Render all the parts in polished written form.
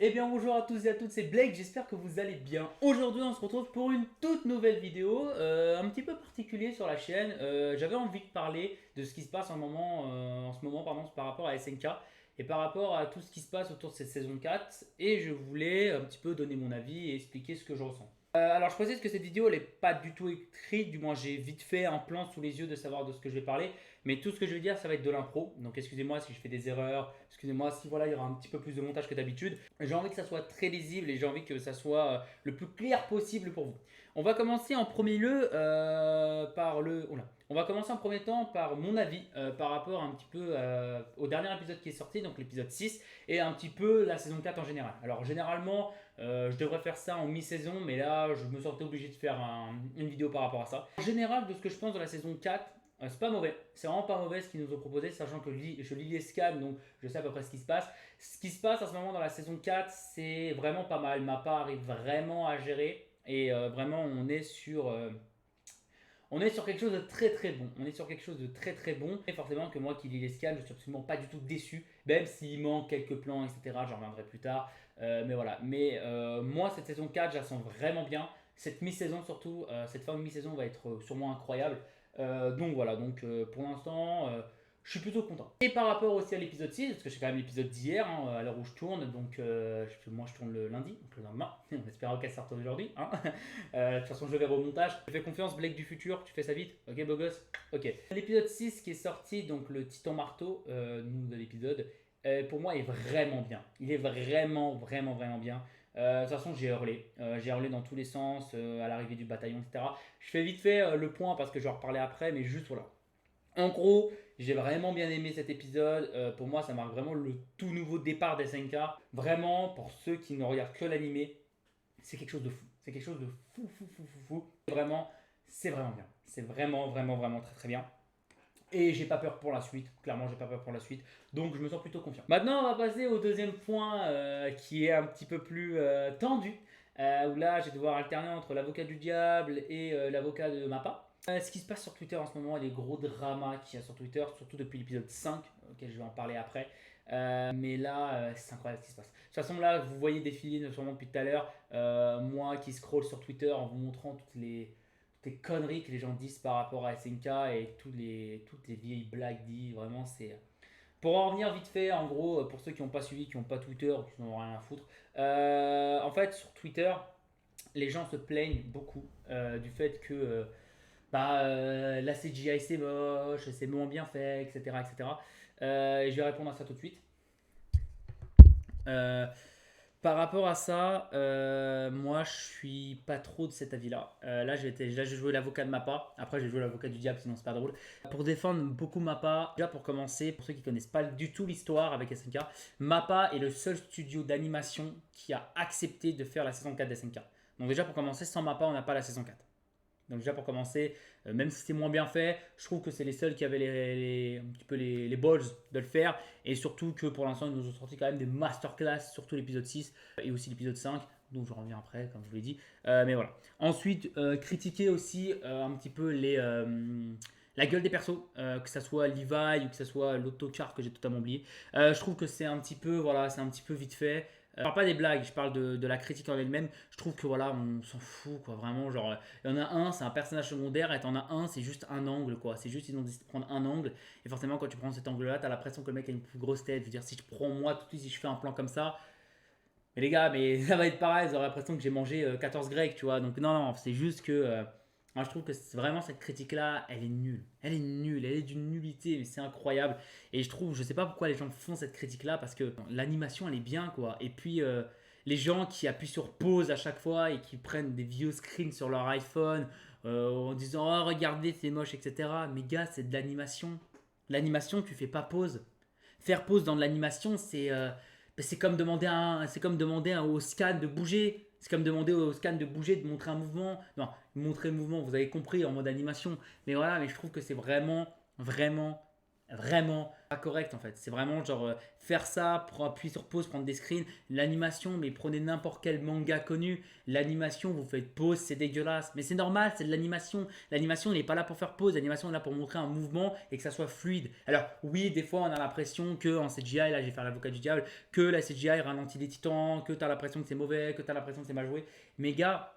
Eh bien bonjour à tous et à toutes, c'est Blake, j'espère que vous allez bien. Aujourd'hui on se retrouve pour une toute nouvelle vidéo, un petit peu particulier sur la chaîne. J'avais envie de parler de ce qui se passe en ce moment pardon, par rapport à SNK et par rapport à tout ce qui se passe autour de cette saison 4. Et je voulais un petit peu donner mon avis et expliquer ce que je ressens. Alors je précise que cette vidéo elle n'est pas du tout écrite, du moins j'ai vite fait un plan sous les yeux de savoir de ce que je vais parler. Mais tout ce que je vais dire, ça va être de l'impro. Donc excusez-moi si je fais des erreurs, excusez-moi si voilà, il y aura un petit peu plus de montage que d'habitude. J'ai envie que ça soit très lisible et j'ai envie que ça soit le plus clair possible pour vous. On va commencer en premier lieu par le. Oula. On va commencer en premier temps par mon avis par rapport un petit peu au dernier épisode qui est sorti, donc l'épisode 6, et un petit peu la saison 4 en général. Alors généralement, je devrais faire ça en mi-saison, mais là, je me sentais obligé de faire une vidéo par rapport à ça. En général, de ce que je pense de la saison 4, c'est pas mauvais, c'est vraiment pas mauvais ce qu'ils nous ont proposé, sachant que je lis les scans, donc je sais à peu près ce qui se passe. Ce qui se passe en ce moment dans la saison 4, c'est vraiment pas mal. Mappa arrive vraiment à gérer et vraiment on est sur quelque chose de très très bon. On est sur quelque chose de très très bon. Et forcément que moi qui lis les scans, je suis absolument pas du tout déçu, même s'il manque quelques plans, etc. J'en reviendrai plus tard. Mais voilà. Mais moi, cette saison 4, je la sens vraiment bien. Cette mi-saison surtout, cette fin de mi-saison va être sûrement incroyable. Donc voilà, donc pour l'instant, je suis plutôt content. Et par rapport aussi à l'épisode 6, parce que c'est quand même l'épisode d'hier, hein, à l'heure où je tourne, donc moi je tourne le lundi, donc le lendemain, on espère qu'elle sorte aujourd'hui. Hein. De toute façon, je vais au montage. Je fais confiance, Blake du futur, tu fais ça vite, ok beau gosse. Ok. L'épisode 6 qui est sorti, donc le Titan Marteau, nous de l'épisode, pour moi est vraiment bien. Il est vraiment, vraiment, vraiment bien. De toute façon, j'ai hurlé dans tous les sens à l'arrivée du bataillon, etc. Je fais vite fait le point parce que je vais en reparler après, mais juste voilà. En gros, j'ai vraiment bien aimé cet épisode. Pour moi, ça marque vraiment le tout nouveau départ d'SNK. Vraiment, pour ceux qui ne regardent que l'animé, c'est quelque chose de fou. C'est quelque chose de fou, fou, fou, fou, fou. Vraiment, c'est vraiment bien. C'est vraiment, vraiment, vraiment très, très bien. Et j'ai pas peur pour la suite. Clairement, j'ai pas peur pour la suite. Donc, je me sens plutôt confiant. Maintenant, on va passer au deuxième point qui est un petit peu plus tendu. Où là, je vais devoir alterner entre l'avocat du diable et l'avocat de Mappa. Ce qui se passe sur Twitter en ce moment, les gros dramas qu'il y a sur Twitter, surtout depuis l'épisode 5, auquel je vais en parler après. Mais là, c'est incroyable ce qui se passe. De toute façon, là, vous voyez défiler sûrement depuis tout à l'heure, moi qui scroll sur Twitter en vous montrant toutes les conneries que les gens disent par rapport à SNK et toutes les vieilles blagues dites. Vraiment, c'est. Pour en revenir vite fait, en gros, pour ceux qui n'ont pas suivi, qui n'ont pas Twitter, qui n'ont rien à foutre, en fait, sur Twitter, les gens se plaignent beaucoup du fait que la CGI c'est moche, c'est moins bien fait, etc. etc. Et je vais répondre à ça tout de suite. Euh, Par rapport à ça, moi je suis pas trop de cet avis-là. Là, je vais jouer l'avocat de Mappa. Après, je vais jouer l'avocat du diable, sinon c'est pas drôle. Pour défendre beaucoup Mappa, déjà pour commencer, pour ceux qui connaissent pas du tout l'histoire avec SNK, Mappa est le seul studio d'animation qui a accepté de faire la saison 4 d'SNK. Donc déjà pour commencer, sans Mappa, on n'a pas la saison 4. Donc déjà pour commencer, même si c'est moins bien fait, je trouve que c'est les seuls qui avaient un petit peu les balls de le faire. Et surtout que pour l'instant, ils nous ont sorti quand même des masterclass, surtout l'épisode 6 et aussi l'épisode 5. Donc je reviens après, comme je vous l'ai dit. Mais voilà. Ensuite, critiquer aussi un petit peu la gueule des persos, que ça soit Levi ou que ça soit l'autocar que j'ai totalement oublié. Je trouve que c'est un petit peu, voilà, c'est un petit peu vite fait. Je parle pas des blagues, je parle de la critique en elle-même. Je trouve que voilà, on s'en fout quoi, vraiment. Genre, il y en a un, c'est un personnage secondaire, et t'en as un, c'est juste un angle quoi. C'est juste, ils ont décidé de prendre un angle. Et forcément, quand tu prends cet angle-là, t'as l'impression que le mec a une plus grosse tête. Je veux dire, si je prends moi tout de suite, si je fais un plan comme ça, mais les gars, mais ça va être pareil, ils auraient l'impression que j'ai mangé 14 grecs, tu vois. Donc non, non, c'est juste que moi je trouve que vraiment cette critique-là, elle est nulle. Elle est nulle, elle est d'une nullité, mais c'est incroyable. Et je trouve, je sais pas pourquoi les gens font cette critique-là, parce que l'animation, elle est bien, quoi. Et puis, les gens qui appuient sur pause à chaque fois et qui prennent des vieux screens sur leur iPhone en disant, oh regardez, c'est moche, etc. Mais gars, c'est de l'animation. L'animation, tu fais pas pause. Faire pause dans de l'animation, c'est comme demander au scan de bouger. C'est comme demander au scan de bouger, de montrer un mouvement. Non, montrer le mouvement, vous avez compris en mode animation. Mais voilà, mais je trouve que c'est vraiment, vraiment vraiment pas correct en fait. C'est vraiment genre faire ça, appuyer sur pause, prendre des screens. L'animation, mais prenez n'importe quel manga connu. L'animation, vous faites pause, c'est dégueulasse. Mais c'est normal, c'est de l'animation. L'animation n'est pas là pour faire pause. L'animation est là pour montrer un mouvement et que ça soit fluide. Alors oui, des fois on a l'impression que en CGI, là je vais faire l'avocat du diable, que la CGI ralentit les titans, que tu as l'impression que c'est mauvais, que tu as l'impression que c'est mal joué. Mais gars,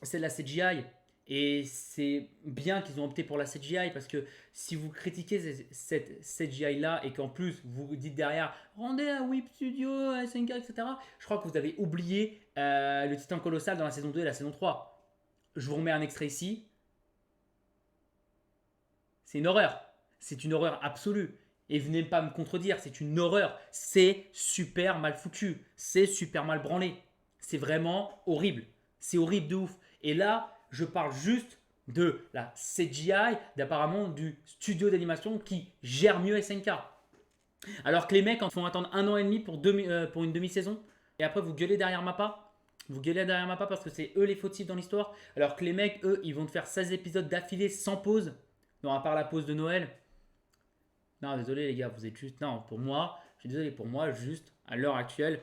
c'est de la CGI. Et c'est bien qu'ils ont opté pour la CGI parce que si vous critiquez cette CGI là et qu'en plus vous vous dites derrière rendez à Whip Studio, à SNK, etc., je crois que vous avez oublié le Titan Colossal dans la saison 2 et la saison 3. Je vous remets un extrait ici. C'est une horreur. C'est une horreur absolue. Et venez pas me contredire, c'est une horreur. C'est super mal foutu. C'est super mal branlé. C'est vraiment horrible. C'est horrible de ouf. Et là, je parle juste de la CGI, d'apparemment du studio d'animation qui gère mieux SNK. Alors que les mecs en font attendre 1 an et demi pour une demi-saison. Et après, vous gueulez derrière Mappa. Vous gueulez derrière Mappa parce que c'est eux les fautifs dans l'histoire. Alors que les mecs, eux, ils vont te faire 16 épisodes d'affilée sans pause. Non, à part la pause de Noël. Non, désolé les gars, vous êtes juste... Non, pour moi, je suis désolé, pour moi, juste, à l'heure actuelle,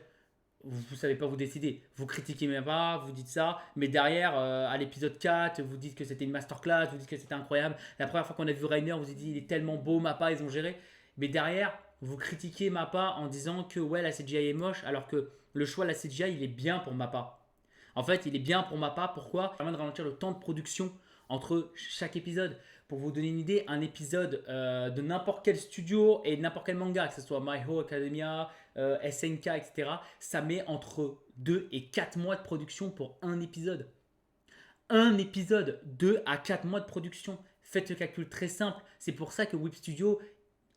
vous ne savez pas vous décider. Vous critiquez même pas, vous dites ça, mais derrière, à l'épisode 4, vous dites que c'était une masterclass, vous dites que c'était incroyable. La première fois qu'on a vu Rainer, vous avez dit il est tellement beau, Mappa, ils ont géré. Mais derrière, vous critiquez Mappa en disant que ouais, la CGI est moche, alors que le choix de la CGI, il est bien pour Mappa. En fait, il est bien pour Mappa. Pourquoi? Ça permet de ralentir le temps de production entre chaque épisode. Pour vous donner une idée, un épisode de n'importe quel studio et n'importe quel manga, que ce soit My Hero Academia, SNK, etc., ça met entre 2 et 4 mois de production pour un épisode. Un épisode, 2 à 4 mois de production. Faites le calcul très simple. C'est pour ça que Whip Studio,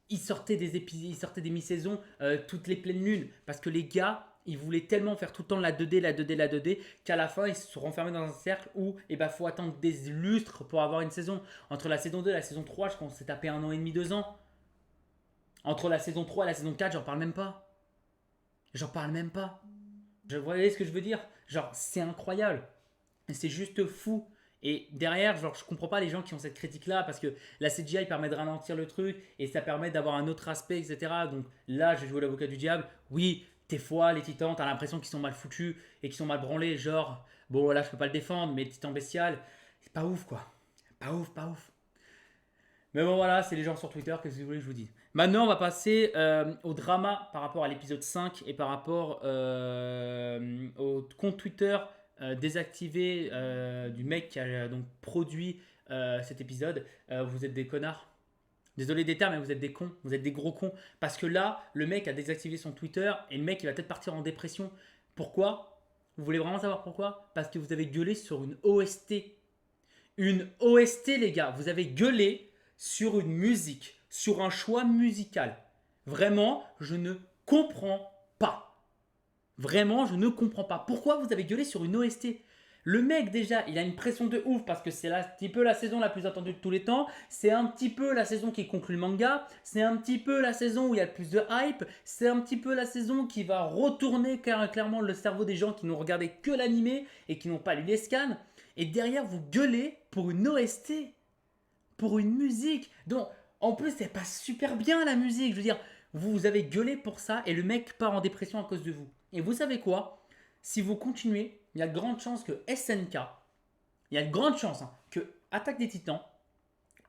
ils sortaient des épisodes, ils sortaient des mi-saisons toutes les pleines lunes. Parce que les gars, ils voulaient tellement faire tout le temps la 2D, la 2D, la 2D, qu'à la fin, ils se sont renfermés dans un cercle où il faut attendre des lustres pour avoir une saison. Entre la saison 2 et la saison 3, je pense qu'on s'est tapé 1 an et demi, 2 ans. Entre la saison 3 et la saison 4, j'en parle même pas. J'en parle même pas. Vous voyez ce que je veux dire? Genre, c'est incroyable. C'est juste fou. Et derrière, genre, je comprends pas les gens qui ont cette critique-là parce que la CGI permet de ralentir le truc et ça permet d'avoir un autre aspect, etc. Donc là, je vais jouer l'avocat du diable. Oui, des fois, les titans, t'as l'impression qu'ils sont mal foutus et qu'ils sont mal branlés. Genre, bon, là, je peux pas le défendre, mais le titan bestial, c'est pas ouf, quoi. Pas ouf, pas ouf. Mais bon, voilà, c'est les gens sur Twitter, qu'est-ce que vous voulez que je vous dise. Maintenant, on va passer au drama par rapport à l'épisode 5 et par rapport au compte Twitter désactivé du mec qui a donc produit cet épisode. Vous êtes des connards. Désolé des termes, mais vous êtes des cons, vous êtes des gros cons. Parce que là, le mec a désactivé son Twitter et le mec il va peut-être partir en dépression. Pourquoi? Vous voulez vraiment savoir pourquoi? Parce que vous avez gueulé sur une OST. Une OST, les gars, vous avez gueulé sur une musique, sur un choix musical. Vraiment, je ne comprends pas. Vraiment, je ne comprends pas. Pourquoi vous avez gueulé sur une OST? Le mec, déjà, il a une pression de ouf parce que c'est un petit peu la saison la plus attendue de tous les temps. C'est un petit peu la saison qui conclut le manga. C'est un petit peu la saison où il y a le plus de hype. C'est un petit peu la saison qui va retourner clairement le cerveau des gens qui n'ont regardé que l'animé et qui n'ont pas lu les scans. Et derrière, vous gueulez pour une OST, pour une musique. Donc, en plus, c'est pas super bien la musique. Je veux dire, vous avez gueulé pour ça et le mec part en dépression à cause de vous. Et vous savez quoi? Si vous continuez, il y a de grandes chances que SNK, il y a de grandes chances que Attaque des Titans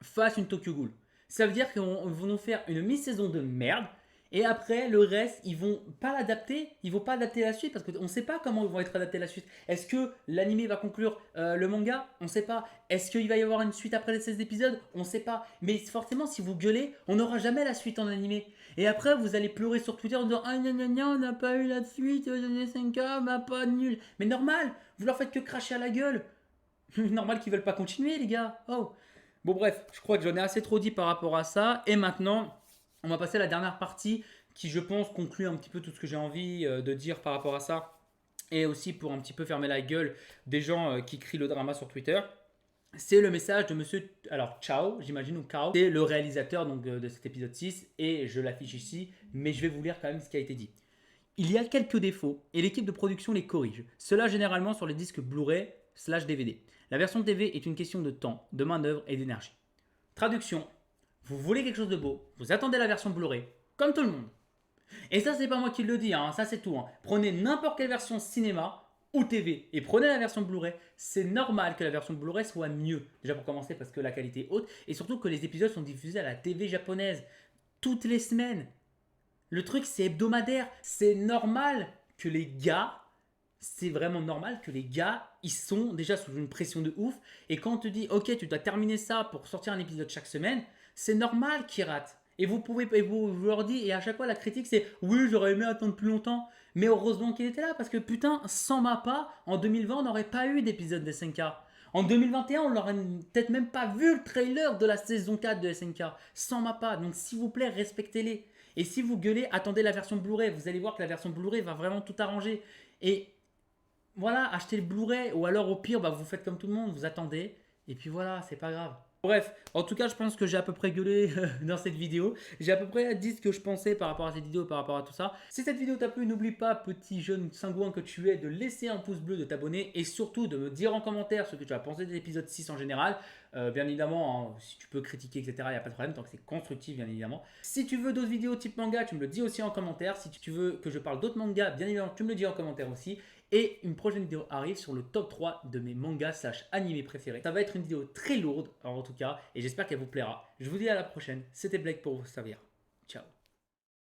fasse une Tokyo Ghoul. Ça veut dire qu'ils vont nous faire une mi-saison de merde. Et après, le reste, ils vont pas l'adapter. Ils vont pas adapter la suite parce qu'on ne sait pas comment ils vont être adaptés la suite. Est-ce que l'animé va conclure le manga? On ne sait pas. Est-ce qu'il va y avoir une suite après les 16 épisodes? On ne sait pas. Mais forcément, si vous gueulez, on n'aura jamais la suite en animé. Et après, vous allez pleurer sur Twitter en disant ah gna gna gna, on n'a pas eu la suite, SNK, m'a pas nul. Mais normal, vous leur faites que cracher à la gueule. Normal qu'ils veulent pas continuer, les gars. Oh. Bon, bref, je crois que j'en ai assez trop dit par rapport à ça. Et maintenant, on va passer à la dernière partie qui, je pense, conclut un petit peu tout ce que j'ai envie de dire par rapport à ça. Et aussi pour un petit peu fermer la gueule des gens qui crient le drama sur Twitter. C'est le message de monsieur, alors Chao, j'imagine, ou Kao. C'est le réalisateur donc, de cet épisode 6 et je l'affiche ici, mais je vais vous lire quand même ce qui a été dit. Il y a quelques défauts et l'équipe de production les corrige. Cela généralement sur les disques Blu-ray/DVD. La version TV est une question de temps, de main-d'œuvre et d'énergie. Traduction. vous voulez quelque chose de beau, vous attendez la version Blu-ray, comme tout le monde. Et ça, c'est pas moi qui le dis, hein, ça c'est tout. Hein. Prenez n'importe quelle version cinéma ou TV et prenez la version Blu-ray. C'est normal que la version Blu-ray soit mieux. Déjà pour commencer parce que la qualité est haute et surtout que les épisodes sont diffusés à la TV japonaise toutes les semaines. Le truc c'est hebdomadaire. C'est normal que les gars, c'est vraiment normal que les gars, ils sont déjà sous une pression de ouf. Et quand on te dit, ok, tu dois terminer ça pour sortir un épisode chaque semaine, c'est normal qu'ils ratent. Et vous leur dites, et à chaque fois la critique c'est, oui, j'aurais aimé attendre plus longtemps. Mais heureusement qu'il était là, parce que putain, sans Mappa, en 2020, on n'aurait pas eu d'épisode de SNK. En 2021, on n'aurait peut-être même pas vu le trailer de la saison 4 de SNK. Sans Mappa. Donc s'il vous plaît, respectez-les. Et si vous gueulez, attendez la version Blu-ray. Vous allez voir que la version Blu-ray va vraiment tout arranger. Et voilà, achetez le Blu-ray ou alors au pire, bah, vous faites comme tout le monde, vous attendez et puis voilà, c'est pas grave. Bref, en tout cas, je pense que j'ai à peu près gueulé dans cette vidéo. J'ai à peu près dit ce que je pensais par rapport à cette vidéo, par rapport à tout ça. Si cette vidéo t'a plu, n'oublie pas, petit jeune cingouin que tu es, de laisser un pouce bleu, de t'abonner et surtout de me dire en commentaire ce que tu as pensé de l'épisode 6 en général. Bien évidemment, hein, si tu peux critiquer, etc., il n'y a pas de problème, tant que c'est constructif, bien évidemment. Si tu veux d'autres vidéos type manga, tu me le dis aussi en commentaire. Si tu veux que je parle d'autres mangas, bien évidemment, tu me le dis en commentaire aussi. Et une prochaine vidéo arrive sur le top 3 de mes mangas / animés préférés. Ça va être une vidéo très lourde en tout cas et j'espère qu'elle vous plaira. Je vous dis à la prochaine. C'était Blake pour vous servir. Ciao.